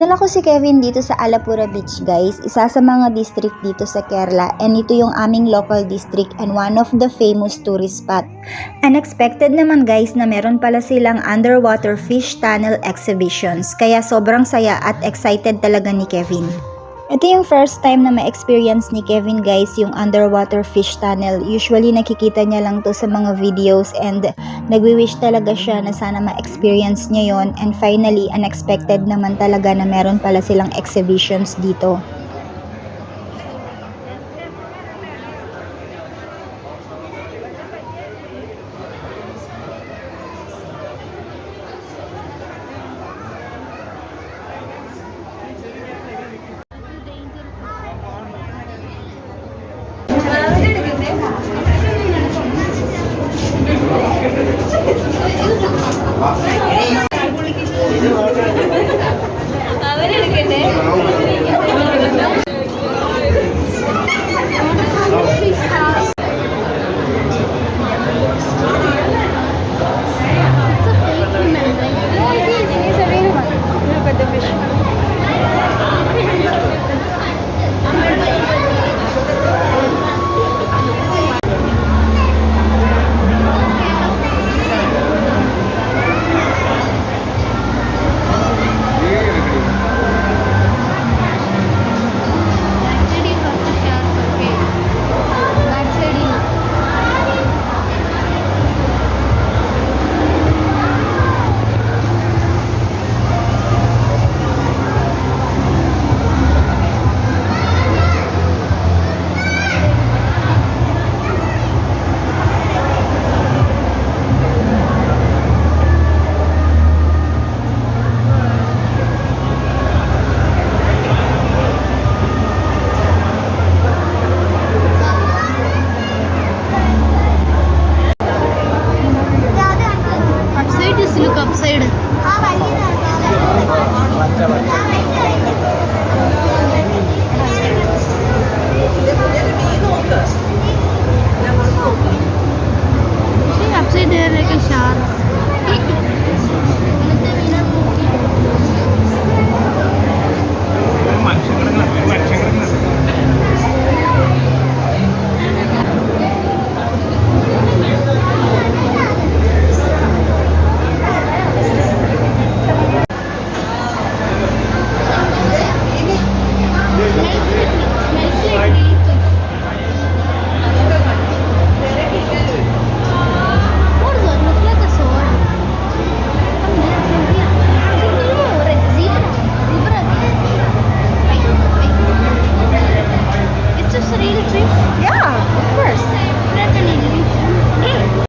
Dala ko si Kevin dito sa Alapura Beach guys, isa sa mga district dito sa Kerala, and ito yung aming local district and one of the famous tourist spot. Unexpected naman guys na meron pala silang underwater fish tunnel exhibitions, kaya sobrang saya at excited talaga ni Kevin. Ito yung first time na ma-experience ni Kevin guys, yung underwater fish tunnel. Usually nakikita niya lang to sa mga videos and nagwi-wish talaga siya na sana ma-experience niya yon, and finally unexpected naman talaga na meron pala silang exhibitions dito.